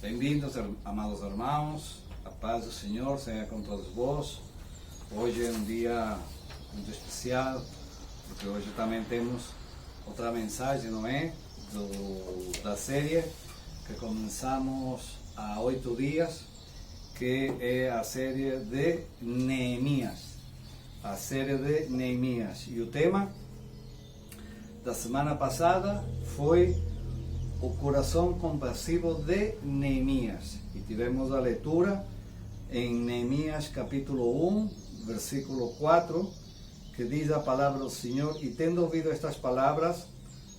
Bem-vindos, amados irmãos, a paz do Senhor seja com todos vós. Hoje é um dia muito especial, porque hoje também temos outra mensagem, não é? Da série que começamos há 8 dias, que é a série de Neemias. A série de Neemias. E o tema da semana passada foi o coração compassivo de Neemias. E tivemos a leitura em Neemias capítulo 1, versículo 4, que diz a palavra do Senhor: E tendo ouvido estas palavras,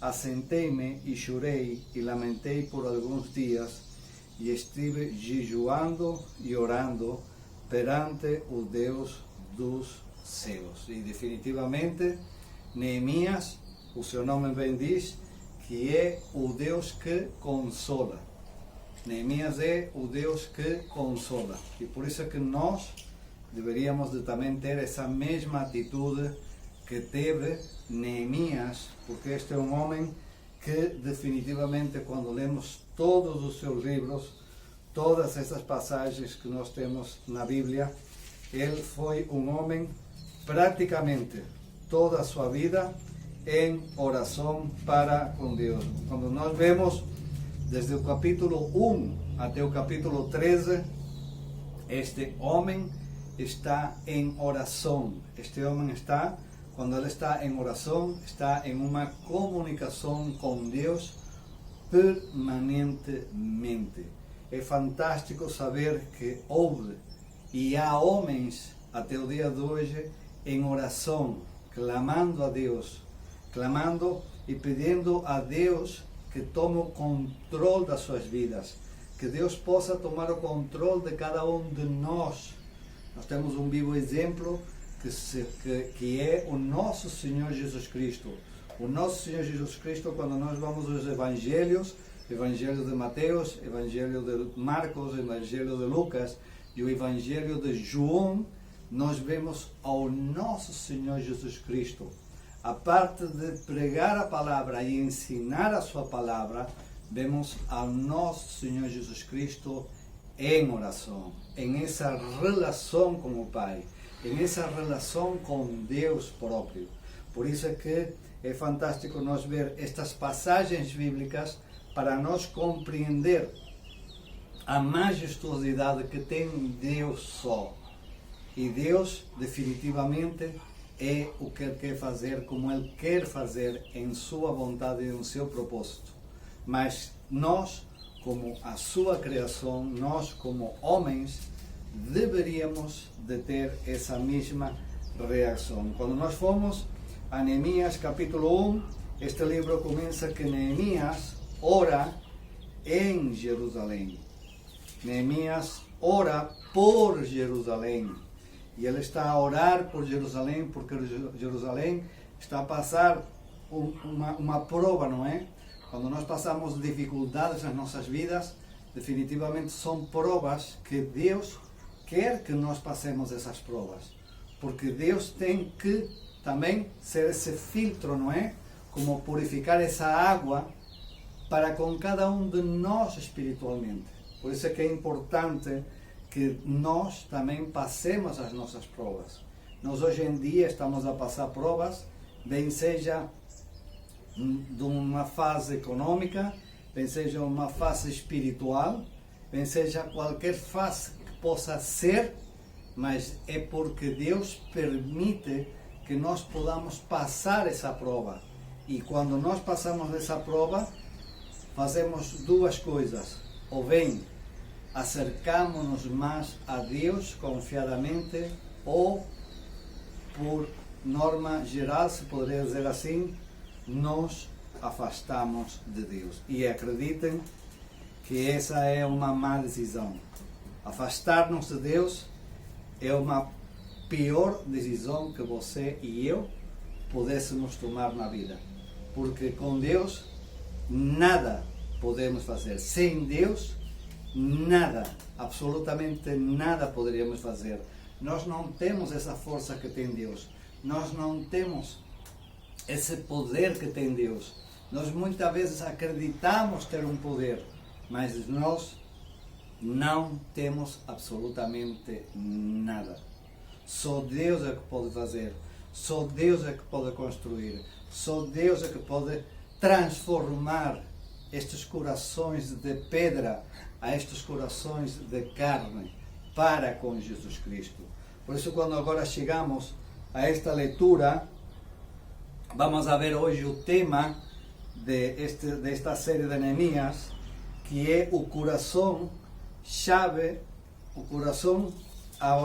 assentei-me e chorei e lamentei por alguns dias, e estive jejuando e orando perante o Deus dos céus. E definitivamente Neemias, o seu nome bem diz, que é o Deus que consola. Neemias é o Deus que consola. E por isso é que nós deveríamos de também ter essa mesma atitude que teve Neemias, porque este é um homem que definitivamente, quando lemos todos os seus livros, todas essas passagens que nós temos na Bíblia, ele foi um homem praticamente toda a sua vida em oração para com Deus. Quando nós vemos desde o capítulo 1 até o capítulo 13, este homem está em oração. Este homem está, quando ele está em oração, está em uma comunicação com Deus permanentemente. É fantástico saber que houve e há homens até o dia de hoje em oração, clamando a Deus, clamando e pedindo a Deus que tome o controle das suas vidas, que Deus possa tomar o controle de cada um de nós. Nós temos um vivo exemplo que é o nosso Senhor Jesus Cristo. O nosso Senhor Jesus Cristo, quando nós vamos aos Evangelhos, Evangelho de Mateus, Evangelho de Marcos, Evangelho de Lucas e o Evangelho de João, nós vemos ao nosso Senhor Jesus Cristo. A parte de pregar a palavra e ensinar a sua palavra, vemos ao nosso Senhor Jesus Cristo em oração, em essa relação com o Pai, em essa relação com Deus próprio. Por isso é que é fantástico nós ver estas passagens bíblicas para nós compreender a majestosidade que tem Deus só. E Deus definitivamente é o que Ele quer fazer, como Ele quer fazer em sua vontade e no seu propósito. Mas nós, como a sua criação, nós como homens, deveríamos de ter essa mesma reação. Quando nós fomos a Neemias capítulo 1, este livro começa que Neemias ora em Jerusalém. Neemias ora por Jerusalém. E ele está a orar por Jerusalém, porque Jerusalém está a passar uma prova, não é? Quando nós passamos dificuldades nas nossas vidas, definitivamente são provas que Deus quer que nós passemos essas provas. Porque Deus tem que também ser esse filtro, não é? Como purificar essa água para com cada um de nós espiritualmente. Por isso é que é importante que nós também passemos as nossas provas. Nós hoje em dia estamos a passar provas, bem seja de uma fase econômica, bem seja uma fase espiritual, bem seja qualquer fase que possa ser, mas é porque Deus permite que nós podamos passar essa prova. E quando nós passamos essa prova, fazemos duas coisas. Ou bem, acercamos-nos mais a Deus confiadamente, ou, por norma geral, se poderia dizer assim, nos afastamos de Deus. E acreditem que essa é uma má decisão. Afastar-nos de Deus é uma pior decisão que você e eu pudéssemos tomar na vida. Porque com Deus nada podemos fazer. Sem Deus nada, absolutamente nada poderíamos fazer. Nós não temos essa força que tem Deus. Nós não temos esse poder que tem Deus. Nós muitas vezes acreditamos ter um poder, mas nós não temos absolutamente nada. Só Deus é que pode fazer, só Deus é que pode construir, só Deus é que pode transformar estes corações de pedra a estes corações de carne para com Jesus Cristo. Por isso, quando agora chegamos a esta leitura, vamos a ver hoje o tema desta série de Neemias, que é o coração chave, a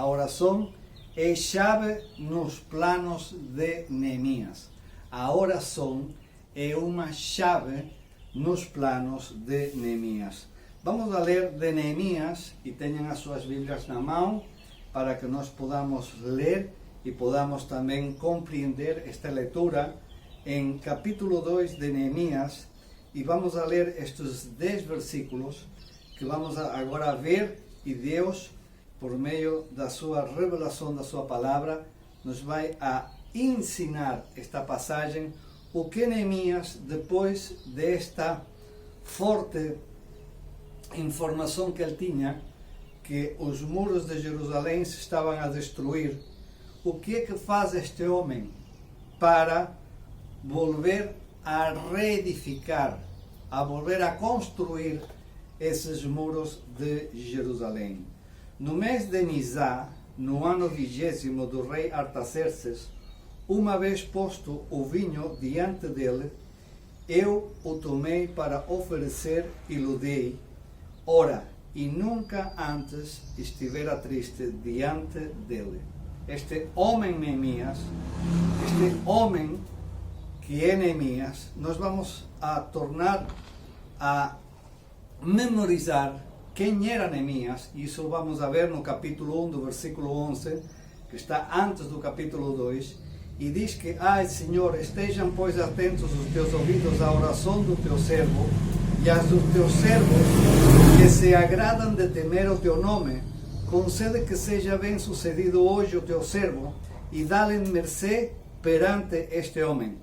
oração é chave nos planos de Neemias. A oração é uma chave nos planos de Neemias. Vamos a ler de Neemias e tenham as suas Bíblias na mão para que nós podamos ler e podamos também compreender esta leitura em capítulo 2 de Neemias, e vamos a ler estes 10 versículos que vamos agora ver, e Deus, por meio da sua revelação, da sua palavra, nos vai a ensinar esta passagem, o que Neemias, depois desta forte informação que ele tinha, que os muros de Jerusalém se estavam a destruir, o que é que faz este homem para volver a reedificar, a volver a construir esses muros de Jerusalém? No mês de Nisá, no ano 20º do rei Artaxerxes, uma vez posto o vinho diante dele, eu o tomei para oferecer e lhe dei. Ora, e nunca antes estivera triste diante dele. Este homem Neemias, este homem que é Neemias, nós vamos a tornar a memorizar quem era Neemias, e isso vamos a ver no capítulo 1 do versículo 11, que está antes do capítulo 2, e diz que: ai Senhor, estejam pois atentos os teus ouvidos à oração do teu servo e às dos teus servos que se agradam de temer o teu nome. Concede que seja bem sucedido hoje o teu servo e dá-lhe mercê perante este homem.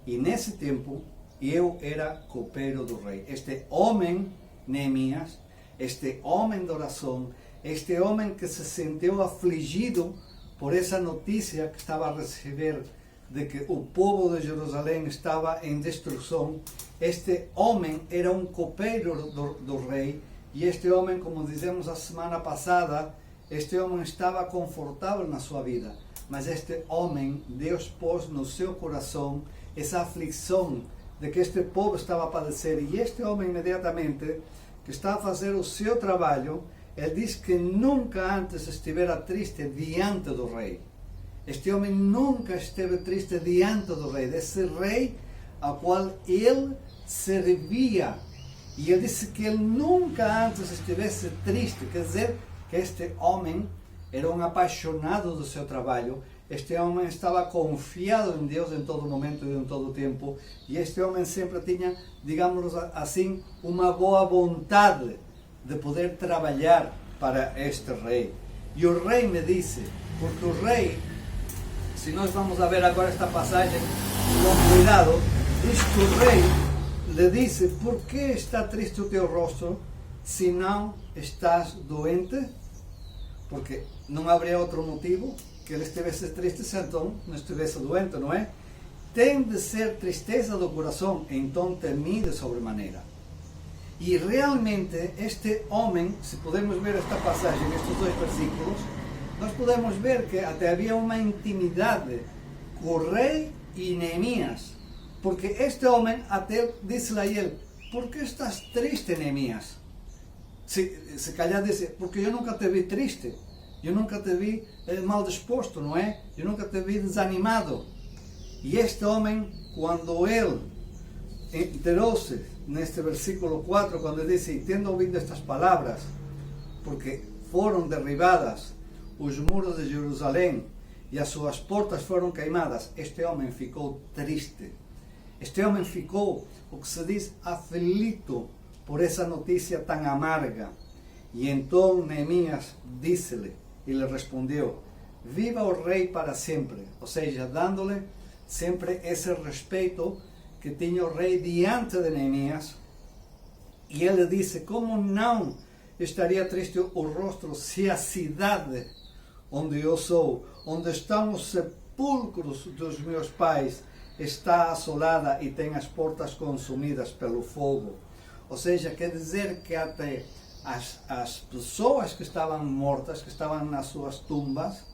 E nesse tempo eu era copeiro do rei. Este homem, Neemias, este homem de oração, este homem que se sentiu afligido por essa notícia que estava a receber de que o povo de Jerusalém estava em destruição, este homem era um copeiro do rei, e este homem, como dizemos a semana passada, este homem estava confortável na sua vida, mas este homem, Deus pôs no seu coração essa aflição de que este povo estava a padecer, e este homem imediatamente, que está a fazer o seu trabalho, ele diz que nunca antes estivera triste diante do rei. Este homem nunca esteve triste diante do rei, desse rei ao qual ele servia. E ele disse que ele nunca antes estivesse triste, quer dizer, que este homem era um apaixonado do seu trabalho. Este homem estava confiado em Deus em todo momento e em todo tempo. E este homem sempre tinha, digamos assim, uma boa vontade de poder trabalhar para este rei. E o rei me disse, porque o rei, se nós vamos a ver agora esta passagem com cuidado, diz que o rei lhe disse: por que está triste o teu rosto, se não estás doente? Porque não haveria outro motivo que ele estivesse triste se então não estivesse doente, não é? Tem de ser tristeza do coração, então temi de sobremaneira. E realmente este homem, se podemos ver esta passagem, estes 2 versículos, nós podemos ver que até havia uma intimidade com o rei e Neemias, porque este homem até disse-lhe a ele: por que estás triste, Neemias? Se calhar disse: porque eu nunca te vi triste, eu nunca te vi mal disposto, não é? Eu nunca te vi desanimado. E este homem, quando ele enterou-se neste versículo 4, quando disse: tendo ouvido estas palavras, porque foram derribadas os muros de Jerusalém e as suas portas foram queimadas, este homem ficou triste. Este homem ficou, o que se diz, aflito por essa notícia tão amarga. E então Neemias disse-lhe, e lhe respondeu: viva o rei para sempre. Ou seja, dando-lhe sempre esse respeito que tinha o rei diante de Neemias, E ele disse, como não estaria triste o rosto se a cidade onde eu sou, onde estão os sepulcros dos meus pais, está assolada e tem as portas consumidas pelo fogo. Ou seja, quer dizer que até as pessoas que estavam mortas, que estavam nas suas tumbas,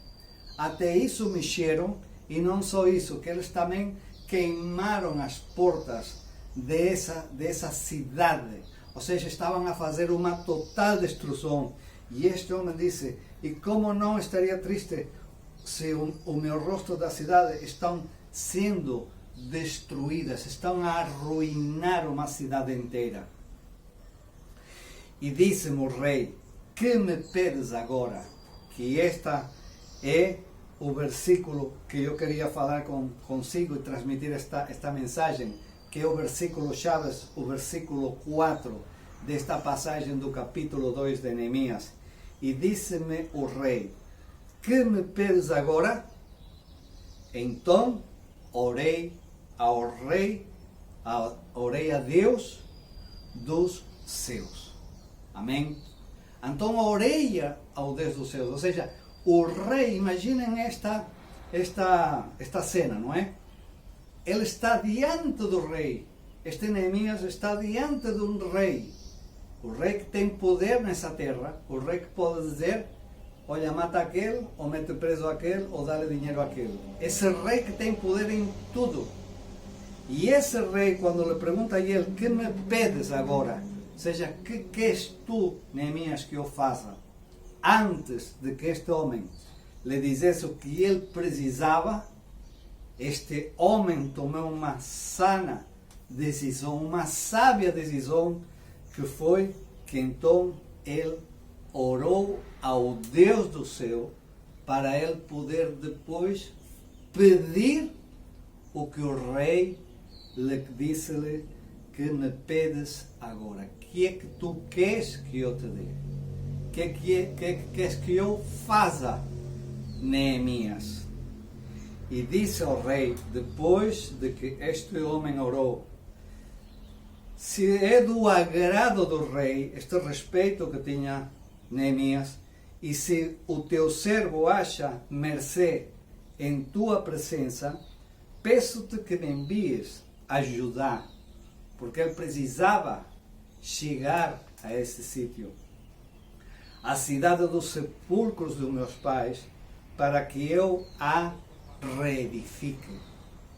até isso mexeram, e não só isso, que eles também queimaram as portas dessa cidade. Ou seja, estavam a fazer uma total destruição. E este homem disse, e como não estaria triste se o meu rosto da cidade estão sendo destruídas, estão a arruinar uma cidade inteira. E disse-me o rei, que me pedes agora? Que esta é o versículo que eu queria falar consigo e transmitir esta mensagem, que é o versículo Chaves, o versículo 4 desta passagem do capítulo 2 de Neemias. E disse-me o rei, que me pedes agora? Então orei ao rei, orei a Deus dos céus. Amém? Então orei ao Deus dos céus, ou seja, o rei, imaginem esta cena, não é? Ele está diante do rei. Este Neemias está diante de um rei. O rei que tem poder nessa terra. O rei que pode dizer, olha, mata aquele, ou mete preso aquele, ou dá-lhe dinheiro àquele. Esse rei que tem poder em tudo. E esse rei, quando lhe pergunta a ele, que me pedes agora? Ou seja, que queres tu, Neemias, que eu faça? Antes de que este homem lhe dissesse o que ele precisava, este homem tomou uma sana decisão, uma sábia decisão, que foi que então ele orou ao Deus do céu para ele poder depois pedir o que o rei lhe disse-lhe, que me pedes agora. O que é que tu queres que eu te dê? O que queres que eu faça, Neemias? E disse ao rei, depois de que este homem orou, se é do agrado do rei este respeito que tinha Neemias, e se o teu servo acha mercê em tua presença, peço-te que me envies a Judá, porque ele precisava chegar a esse sítio, a cidade dos sepulcros dos meus pais, para que eu a reedifique.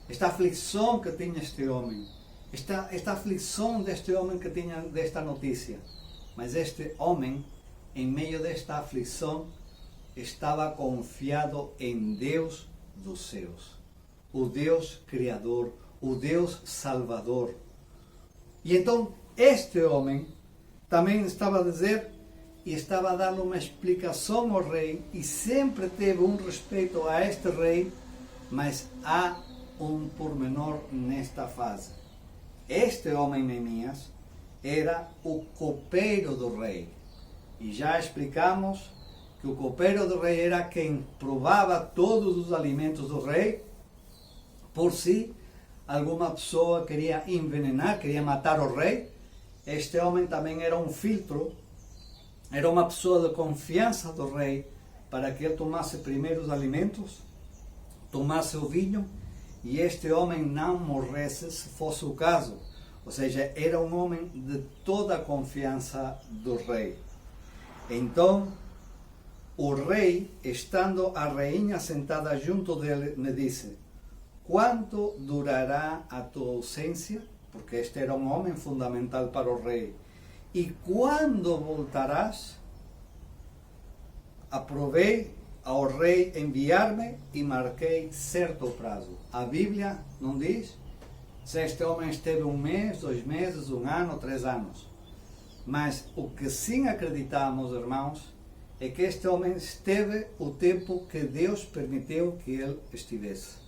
Esta aflição que tinha este homem, esta aflição deste homem que tinha desta notícia, mas este homem, em meio desta aflição, estava confiado em Deus dos céus, o Deus Criador, o Deus Salvador. E então este homem também estava a dizer e estava a dar uma explicação ao rei, e sempre teve um respeito a este rei, mas há um pormenor nesta fase. Este homem Neemias era o copeiro do rei. E já explicamos que o copeiro do rei era quem provava todos os alimentos do rei, por si alguma pessoa queria envenenar, queria matar o rei. Este homem também era um filtro, era uma pessoa de confiança do rei, para que ele tomasse primeiro os alimentos, tomasse o vinho, e este homem não morresse se fosse o caso. Ou seja, era um homem de toda a confiança do rei. Então, o rei, estando a rainha sentada junto dele, me disse, quanto durará a tua ausência? Porque este era um homem fundamental para o rei. E quando voltarás? Aprovei ao rei enviar-me e marquei certo prazo. A Bíblia não diz se este homem esteve 1 mês, 2 meses, 1 ano, 3 anos. Mas o que sim acreditamos, irmãos, é que este homem esteve o tempo que Deus permitiu que ele estivesse.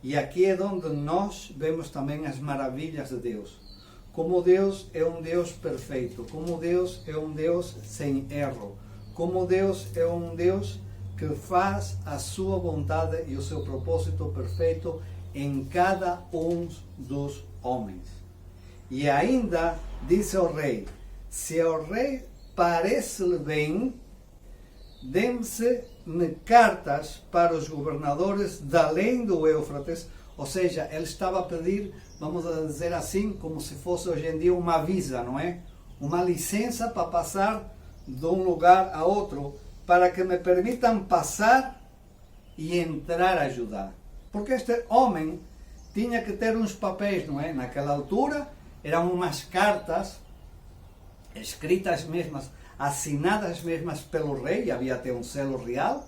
E aqui é onde nós vemos também as maravilhas de Deus. Como Deus é um Deus perfeito, como Deus é um Deus sem erro, como Deus é um Deus que faz a sua vontade e o seu propósito perfeito em cada um dos homens. E ainda disse ao rei: se ao rei parece-lhe bem, dê-me cartas para os governadores de além do Éufrates. Ou seja, ele estava a pedir, vamos dizer assim, como se fosse hoje em dia uma visa, não é? Uma licença para passar de um lugar a outro, para que me permitam passar e entrar a ajudar. Porque este homem tinha que ter uns papéis, não é? Naquela altura eram umas cartas escritas mesmas, assinadas mesmas pelo rei, havia até um selo real,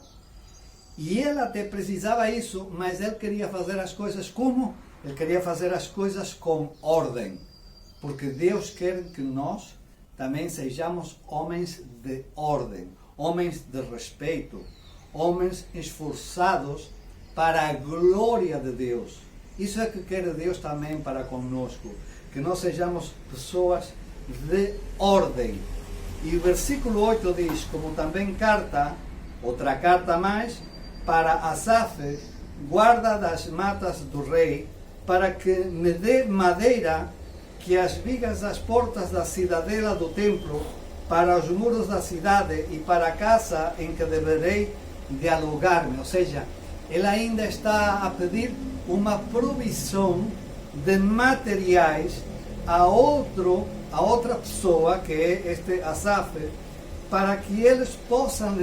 e ele até precisava isso, mas ele queria fazer as coisas como? Ele queria fazer as coisas com ordem, porque Deus quer que nós também sejamos homens de ordem, homens de respeito, homens esforçados para a glória de Deus. Isso é que quer Deus também para conosco, que nós sejamos pessoas de ordem. E o versículo 8 diz, como também carta, outra carta mais, para Asaf, guarda das matas do rei, para que me dê madeira que as vigas das portas da cidadela do templo, para os muros da cidade e para a casa em que deverei de alugar-me. Ou seja, ele ainda está a pedir uma provisão de materiais a outra pessoa, que é este Asaf, para que eles possam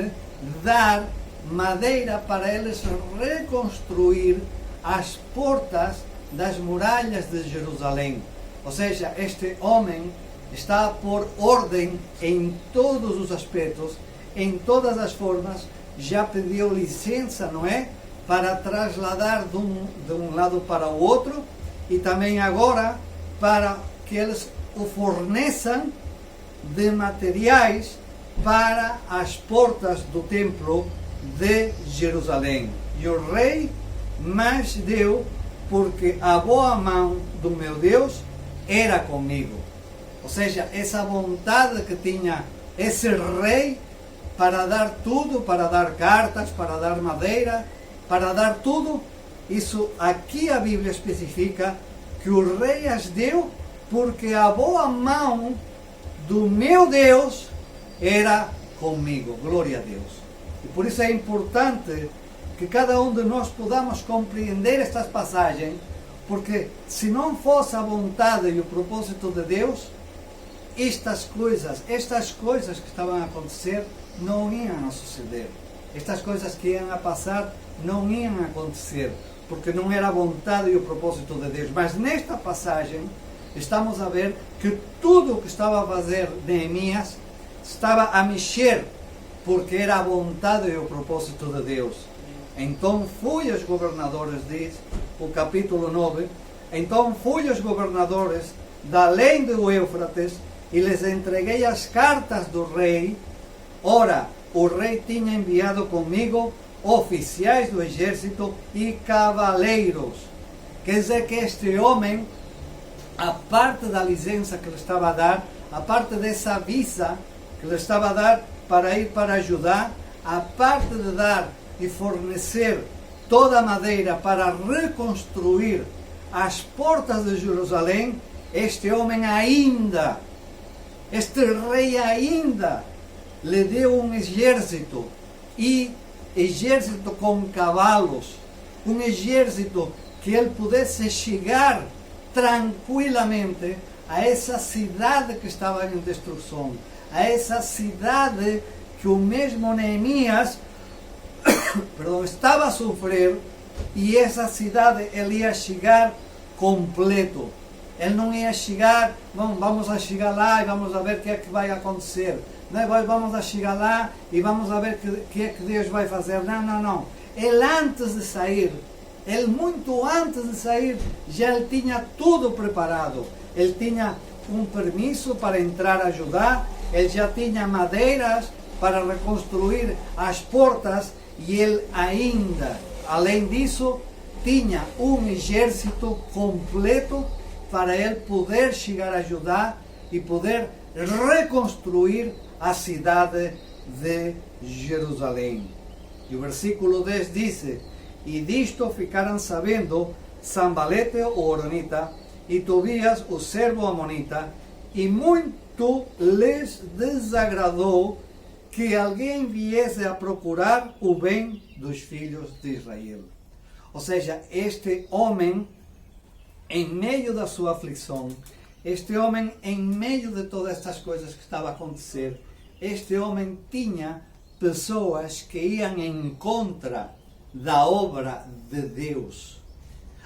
dar madeira para eles reconstruir as portas das muralhas de Jerusalém. Ou seja, este homem está a pôr ordem em todos os aspectos, em todas as formas. Já pediu licença, não é? Para trasladar de um lado para o outro, e também agora para que eles o forneçam de materiais para as portas do templo de Jerusalém. E o rei mais deu, porque a boa mão do meu Deus era comigo. Ou seja, essa vontade que tinha esse rei para dar tudo, para dar cartas, para dar madeira, para dar tudo, isso aqui a Bíblia especifica que o rei as deu porque a boa mão do meu Deus era comigo. Glória a Deus. E por isso é importante que cada um de nós podamos compreender estas passagens, porque se não fosse a vontade e o propósito de Deus, estas coisas que estavam a acontecer não iam a suceder. Estas coisas que iam a passar não iam a acontecer, porque não era a vontade e o propósito de Deus. Mas nesta passagem estamos a ver que tudo o que estava a fazer Neemias estava a mexer, porque era a vontade e o propósito de Deus. Então fui aos governadores, diz o capítulo 9, então fui aos governadores da além do Éufrates e lhes entreguei as cartas do rei. Ora, o rei tinha enviado comigo oficiais do exército e cavaleiros. Quer dizer que este homem, a parte da licença que lhe estava a dar, a parte dessa visa que lhe estava a dar para ir para ajudar, a parte de dar e fornecer toda a madeira para reconstruir as portas de Jerusalém, este homem ainda, este rei ainda, lhe deu um exército, e exército com cavalos, um exército que ele pudesse chegar tranquilamente a essa cidade que estava em destruição, a essa cidade que o mesmo Neemias estava a sofrer, e essa cidade ele ia chegar completo. Ele não ia chegar, vamos a chegar lá e vamos a ver o que é que vai acontecer. Não, vamos a chegar lá e vamos a ver o que é que Deus vai fazer. Não. Ele antes de sair, ele muito antes de sair, já ele tinha tudo preparado. Ele tinha um permisso para entrar a ajudar, ele já tinha madeiras para reconstruir as portas, e ele ainda, além disso, tinha um exército completo para ele poder chegar a ajudar e poder reconstruir a cidade de Jerusalém. E o versículo 10 diz: e disto ficaram sabendo Sanbalete o horonita e Tobias, o servo amonita, e muito lhes desagradou que alguém viesse a procurar o bem dos filhos de Israel. Ou seja, este homem, em meio da sua aflição, este homem, em meio de todas estas coisas que estavam a acontecer, este homem tinha pessoas que iam em contra da obra de Deus.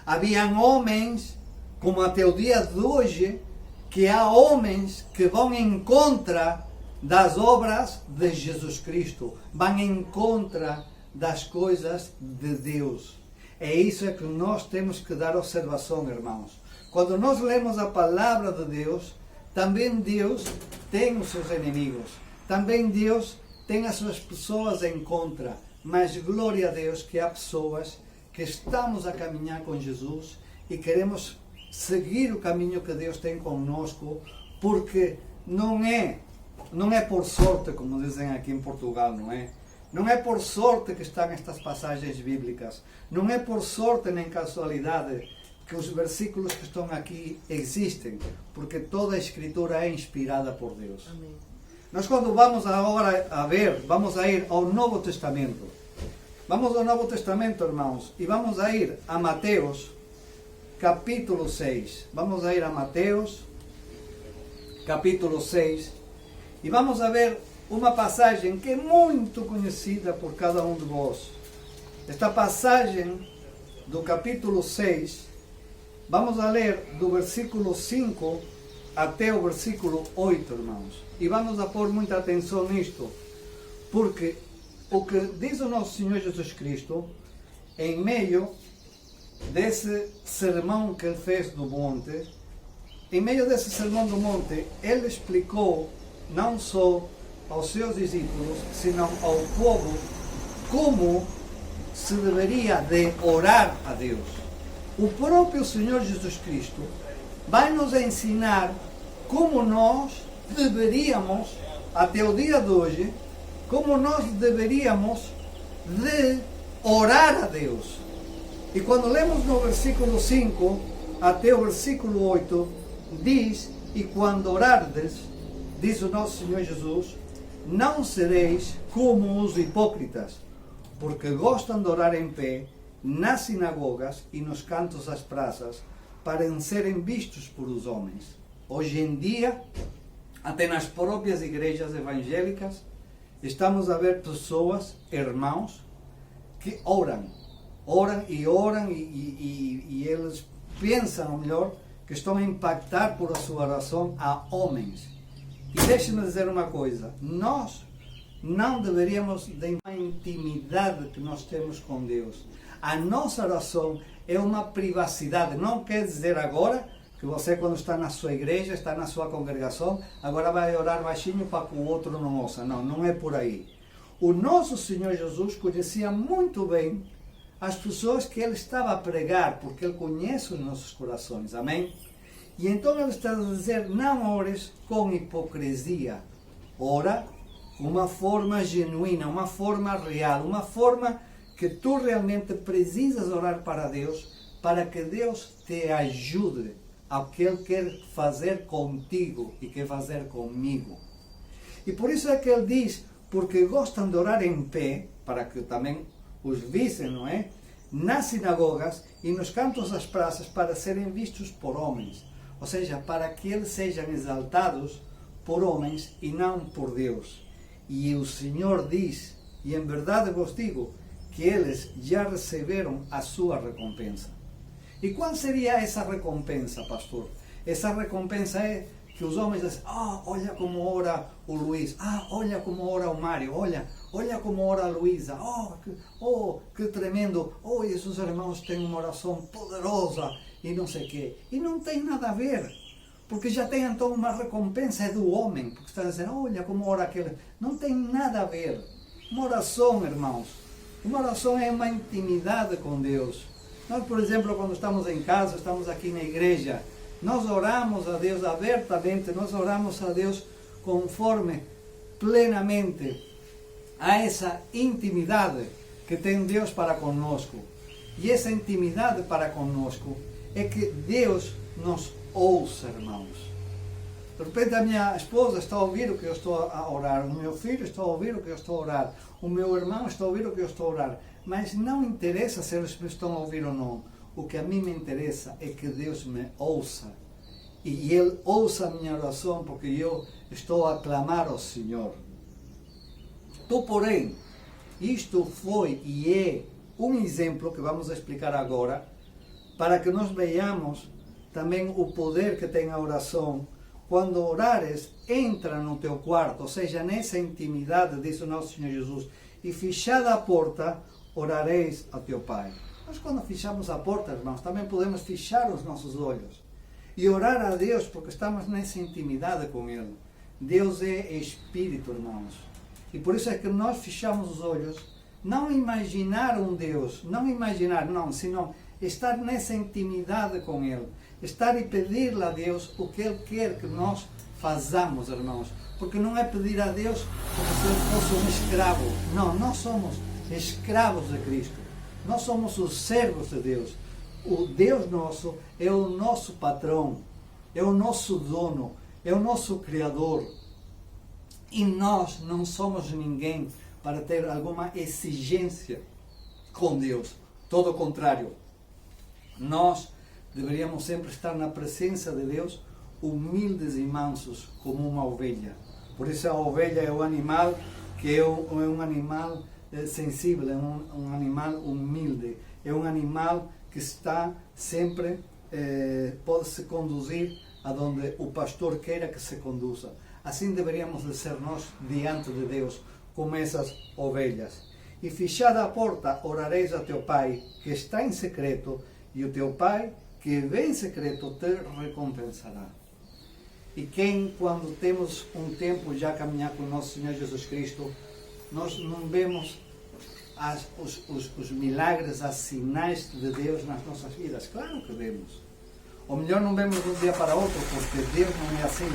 Haviam homens, como até o dia de hoje, que há homens que vão em contra das obras de Jesus Cristo, vão em contra das coisas de Deus. É isso que nós temos que dar observação, irmãos. Quando nós lemos a palavra de Deus, também Deus tem os seus inimigos, também Deus tem as suas pessoas em contra, mas glória a Deus que há pessoas que estamos a caminhar com Jesus e queremos seguir o caminho que Deus tem conosco, porque não é por sorte, como dizem aqui em Portugal, não é? Não é por sorte que estão estas passagens bíblicas, não é por sorte nem casualidade que os versículos que estão aqui existem, porque toda a Escritura é inspirada por Deus. Amém. Nós quando vamos agora vamos a ir ao Novo Testamento. Vamos ao Novo Testamento, irmãos, e vamos a ir a Mateus, capítulo 6. Vamos a ir a Mateus, capítulo 6, e vamos a ver uma passagem que é muito conhecida por cada um de vós. Esta passagem do capítulo 6, vamos a ler do versículo 5 até o versículo 8, irmãos. E vamos a pôr muita atenção nisto, porque o que diz o nosso Senhor Jesus Cristo, em meio desse sermão que ele fez do monte, em meio desse sermão do monte, ele explicou não só aos seus discípulos, senão ao povo, como se deveria de orar a Deus. O próprio Senhor Jesus Cristo vai nos ensinar como nós deveríamos, até o dia de hoje, como nós deveríamos de orar a Deus. E quando lemos no versículo 5 até o versículo 8, diz: e quando orardes, diz o nosso Senhor Jesus, não sereis como os hipócritas, porque gostam de orar em pé nas sinagogas e nos cantos das praças, para serem vistos por os homens. Hoje em dia, até nas próprias igrejas evangélicas, estamos a ver pessoas, irmãos, que oram e eles pensam, ou melhor, que estão a impactar por a sua oração a homens. E deixe-me dizer uma coisa, nós não deveríamos de uma intimidade que nós temos com Deus. A nossa oração é uma privacidade. Não quer dizer agora que você, quando está na sua igreja, está na sua congregação, agora vai orar baixinho para que o outro não ouça. Não, não é por aí. O nosso Senhor Jesus conhecia muito bem as pessoas que Ele estava a pregar, porque Ele conhece os nossos corações. Amém? E então Ele está a dizer, não ores com hipocrisia. Ora com uma forma genuína, uma forma real, uma forma que tu realmente precisas orar para Deus, para que Deus te ajude ao que Ele quer fazer contigo e quer fazer comigo. E por isso é que Ele diz, porque gostam de orar em pé, para que também os vissem, não é? Nas sinagogas e nos cantos das praças, para serem vistos por homens. Ou seja, para que eles sejam exaltados por homens e não por Deus. E o Senhor diz, e em verdade vos digo, que eles já receberam a sua recompensa. E qual seria essa recompensa, pastor? Essa recompensa é que os homens dizem, olha como ora o Luís, olha como ora o Mário, olha como ora a Luísa, que tremendo, esses irmãos têm uma oração poderosa e não sei o quê. E não tem nada a ver, porque já tem então uma recompensa do homem, porque está dizendo, olha como ora aquele. Não tem nada a ver. Uma oração, irmãos, uma oração é uma intimidade com Deus. Nós, por exemplo, quando estamos em casa, estamos aqui na igreja, nós oramos a Deus abertamente, nós oramos a Deus conforme plenamente a essa intimidade que tem Deus para conosco. E essa intimidade para conosco é que Deus nos ouça, irmãos. De repente a minha esposa está a ouvir o que eu estou a orar, o meu filho está a ouvir o que eu estou a orar, o meu irmão está a ouvir o que eu estou a orar, mas não interessa se eles me estão a ouvir ou não. O que a mim me interessa é que Deus me ouça. E Ele ouça a minha oração, porque eu estou a clamar ao Senhor. Porém, isto foi e é um exemplo que vamos explicar agora, para que nós vejamos também o poder que tem a oração. Quando orares, entra no teu quarto, ou seja, nessa intimidade, diz o nosso Senhor Jesus, e fechada a porta, orareis ao teu Pai. Mas quando fechamos a porta, irmãos, também podemos fechar os nossos olhos e orar a Deus, porque estamos nessa intimidade com Ele. Deus é Espírito, irmãos. E por isso é que nós fechamos os olhos, não imaginar um Deus, senão estar nessa intimidade com Ele. Estar e pedir a Deus o que Ele quer que nós façamos, irmãos. Porque não é pedir a Deus como se Ele fosse um escravo. Não, nós somos escravos de Cristo. Nós somos os servos de Deus. O Deus nosso é o nosso patrão, é o nosso dono, é o nosso Criador. E nós não somos ninguém para ter alguma exigência com Deus. Todo o contrário. Nós deveríamos sempre estar na presença de Deus, humildes e mansos, como uma ovelha. Por isso a ovelha é o animal que é um animal sensível, é um animal humilde, é um animal que está sempre, pode se conduzir aonde o pastor queira que se conduza. Assim deveríamos de ser nós diante de Deus, como essas ovelhas. E fechada a porta, orareis a teu Pai, que está em secreto, e o teu Pai, que vê em secreto, te recompensará. E quando temos um tempo já a caminhar com o nosso Senhor Jesus Cristo, nós não vemos os milagres, as sinais de Deus nas nossas vidas? Claro que vemos. Ou melhor, não vemos de um dia para outro, porque Deus não é assim.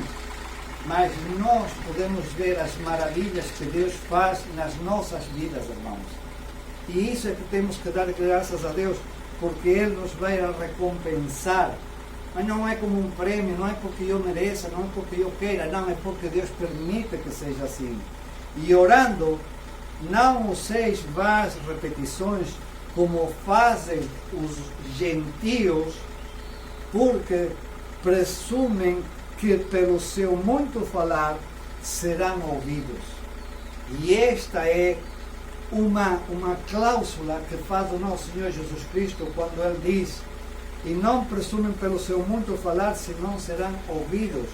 Mas nós podemos ver as maravilhas que Deus faz nas nossas vidas, irmãos. E isso é que temos que dar graças a Deus, porque Ele nos vai a recompensar. Mas não é como um prêmio, não é porque eu mereça, não é porque eu queira, não, é porque Deus permite que seja assim. E orando, não useis vãs repetições, como fazem os gentios, porque presumem que pelo seu muito falar serão ouvidos. E esta é uma cláusula que faz o nosso Senhor Jesus Cristo quando Ele diz: e não presumem pelo seu muito falar, senão serão ouvidos.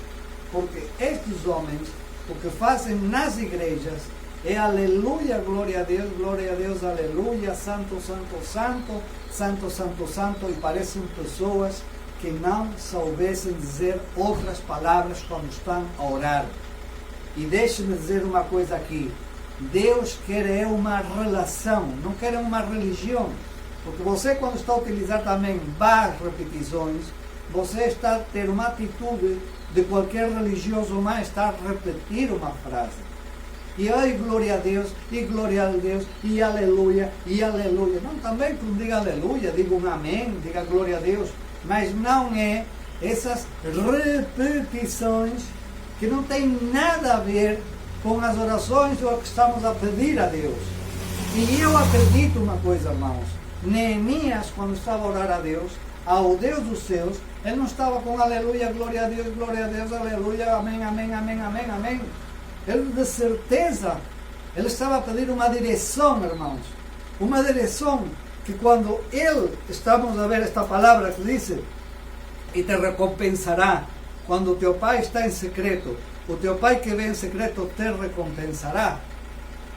Porque estes homens, o que fazem nas igrejas é aleluia, glória a Deus, aleluia, santo, santo, santo, santo, santo, santo, e parecem pessoas que não soubessem dizer outras palavras quando estão a orar. E deixe-me dizer uma coisa aqui: Deus quer uma relação, não quer uma religião. Porque você, quando está a utilizar também várias repetições, você está a ter uma atitude de qualquer religioso mais, está a repetir uma frase. E ai, glória a Deus, e glória a Deus, e aleluia, e aleluia. Não, também quando diga aleluia, diga um amém, diga glória a Deus. Mas não é essas repetições que não têm nada a ver com as orações ou que estamos a pedir a Deus. E eu acredito uma coisa, irmãos. Neemias, quando estava a orar a Deus, ao Deus dos céus, ele não estava com aleluia, glória a Deus, aleluia, amém, amém, amém, amém, amém. Ele, de certeza, ele estava a pedir uma direção, irmãos. Uma direção que quando ele, estamos a ver esta palavra que diz: e te recompensará, quando o teu Pai está em secreto, o teu Pai que vem em secreto te recompensará.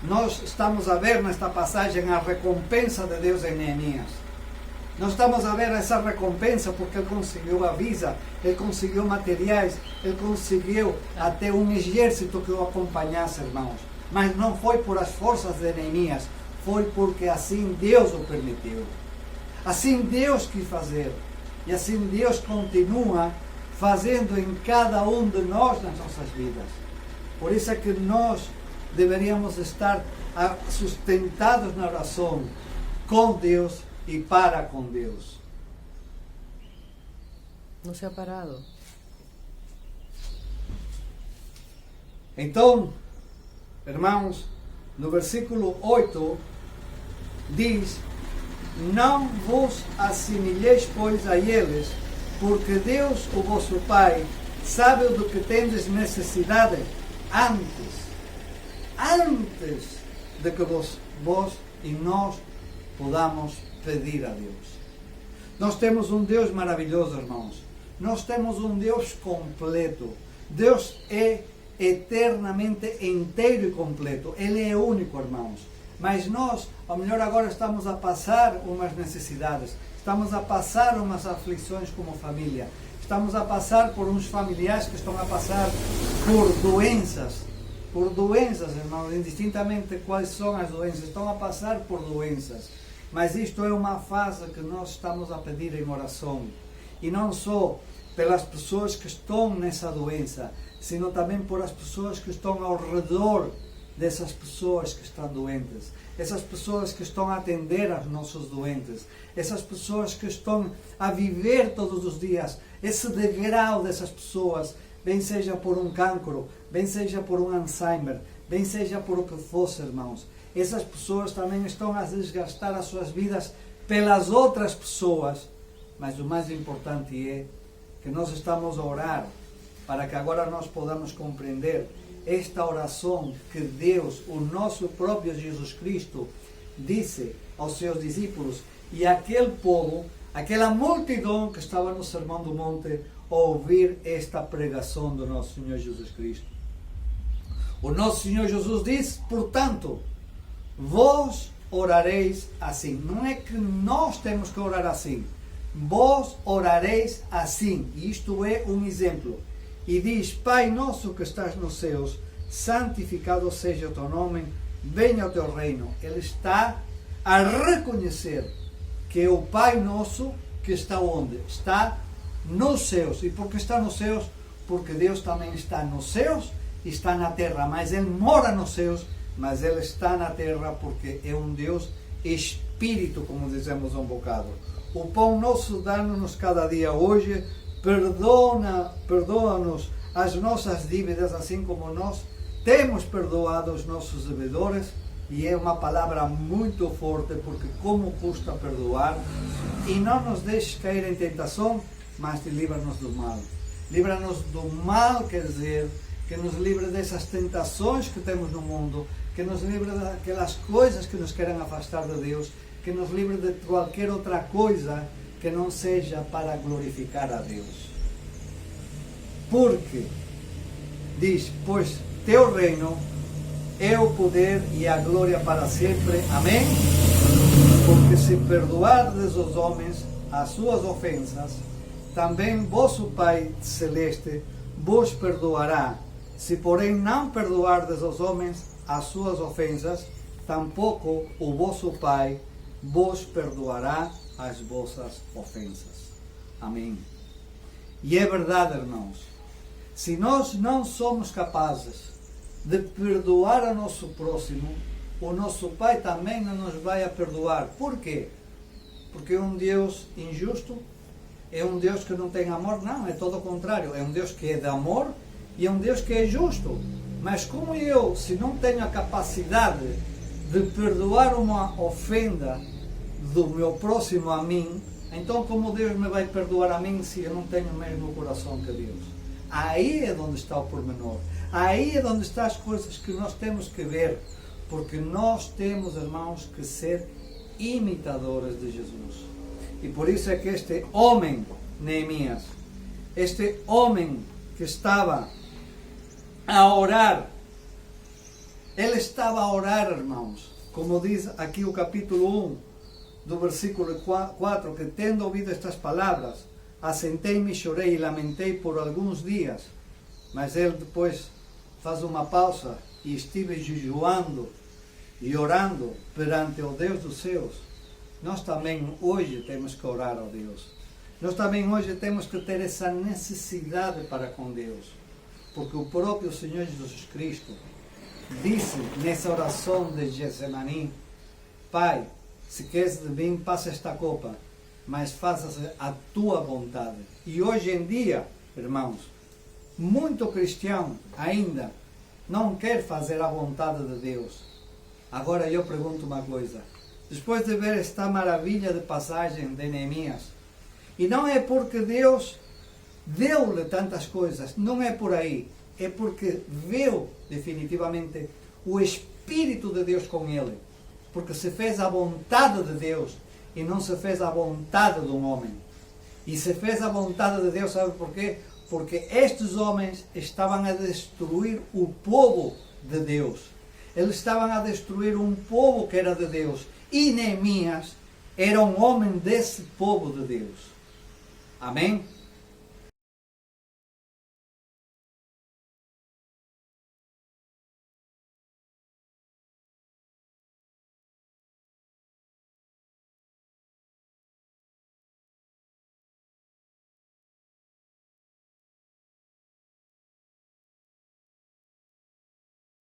Nós estamos a ver nesta passagem a recompensa de Deus em Neemias. Nós estamos a ver essa recompensa porque ele conseguiu a visa, ele conseguiu materiais, ele conseguiu até um exército que o acompanhasse, irmãos. Mas não foi por as forças de Neemias, foi porque assim Deus o permitiu. Assim Deus quis fazer. E assim Deus continua fazendo em cada um de nós nas nossas vidas. Por isso é que nós deveríamos estar sustentados na oração com Deus e para com Deus. No se ha parado. Então, irmãos, no versículo 8 diz: não vos assemelheis, pois, a eles, porque Deus, o vosso Pai, sabe do que tendes necessidade antes de que vos e nós podamos pedir a Deus. Nós temos um Deus maravilhoso, irmãos. Nós temos um Deus completo. Deus é eternamente inteiro e completo. Ele é único, irmãos. Mas nós, ao melhor agora, estamos a passar umas necessidades. Estamos a passar umas aflições como família. Estamos a passar por uns familiares que estão a passar por doenças. Por doenças, irmãos, indistintamente quais são as doenças. Estão a passar por doenças. Mas isto é uma fase que nós estamos a pedir em oração. E não só pelas pessoas que estão nessa doença, sino também por as pessoas que estão ao redor dessas pessoas que estão doentes. Essas pessoas que estão a atender aos nossos doentes. Essas pessoas que estão a viver todos os dias. Esse degrau dessas pessoas, bem seja por um cancro, bem seja por um Alzheimer, bem seja por o que fosse, irmãos. Essas pessoas também estão a desgastar as suas vidas pelas outras pessoas. Mas o mais importante é que nós estamos a orar para que agora nós podamos compreender esta oração que Deus, o nosso próprio Jesus Cristo, disse aos seus discípulos e àquele povo, aquela multidão que estava no Sermão do Monte, a ouvir esta pregação do nosso Senhor Jesus Cristo. O nosso Senhor Jesus disse, portanto, vós orareis assim. Não é que nós temos que orar assim. Vós orareis assim. E isto é um exemplo. E diz, Pai nosso que estás nos céus, santificado seja o teu nome, venha o teu reino. Ele está a reconhecer que é o Pai nosso que está onde? Está nos céus. E por que está nos céus? Porque Deus também está nos céus e está na terra. Mas Ele mora nos céus, mas Ele está na terra porque é um Deus Espírito, como dizemos um bocado. O pão nosso dá-nos cada dia hoje. Perdoa-nos as nossas dívidas, assim como nós temos perdoado os nossos devedores. E é uma palavra muito forte, porque como custa perdoar. E não nos deixes cair em tentação, mas livra-nos do mal. Livra-nos do mal, quer dizer, que nos livre dessas tentações que temos no mundo, que nos livre daquelas coisas que nos querem afastar de Deus, que nos livre de qualquer outra coisa que não seja para glorificar a Deus. Porque, diz, pois teu reino é o poder e a glória para sempre. Amém? Porque se perdoardes os homens as suas ofensas, também vosso Pai Celeste vos perdoará. Se porém não perdoardes aos homens as suas ofensas, tampouco o vosso Pai vos perdoará as vossas ofensas. Amém. E é verdade, irmãos, se nós não somos capazes de perdoar ao nosso próximo, o nosso Pai também não nos vai a perdoar. Por quê? Porque é um Deus injusto? É um Deus que não tem amor? Não, é todo o contrário. É um Deus que é de amor e é um Deus que é justo. Mas como eu, se não tenho a capacidade de perdoar uma ofenda do meu próximo a mim, então como Deus me vai perdoar a mim se eu não tenho o mesmo coração que Deus? Aí é onde está o pormenor. Aí é onde estão as coisas que nós temos que ver. Porque nós temos, irmãos, que ser imitadores de Jesus. E por isso é que este homem, Neemias, este homem que estava a orar, ele estava a orar, irmãos, como diz aqui o capítulo 1, do versículo 4, que tendo ouvido estas palavras, assentei-me, chorei e lamentei por alguns dias. Mas ele depois faz uma pausa e estive jejuando e orando perante o Deus dos céus. Nós também hoje temos que orar ao Deus. Nós também hoje temos que ter essa necessidade para com Deus. Porque o próprio Senhor Jesus Cristo disse nessa oração de Getsemaní: Pai, se queres de mim, passa esta copa. mas faça-se a tua vontade. E hoje em dia, irmãos, muito cristão ainda não quer fazer a vontade de Deus. Agora eu pergunto uma coisa. Depois de ver esta maravilha de passagem de Neemias, e não é porque Deus deu-lhe tantas coisas, não é por aí, é porque viu definitivamente o Espírito de Deus com ele, porque se fez a vontade de Deus e não se fez a vontade de um homem. E se fez a vontade de Deus, sabe por quê? Porque estes homens estavam a destruir o povo de Deus. Eles estavam a destruir um povo que era de Deus. E Neemias era um homem desse povo de Deus. Amém?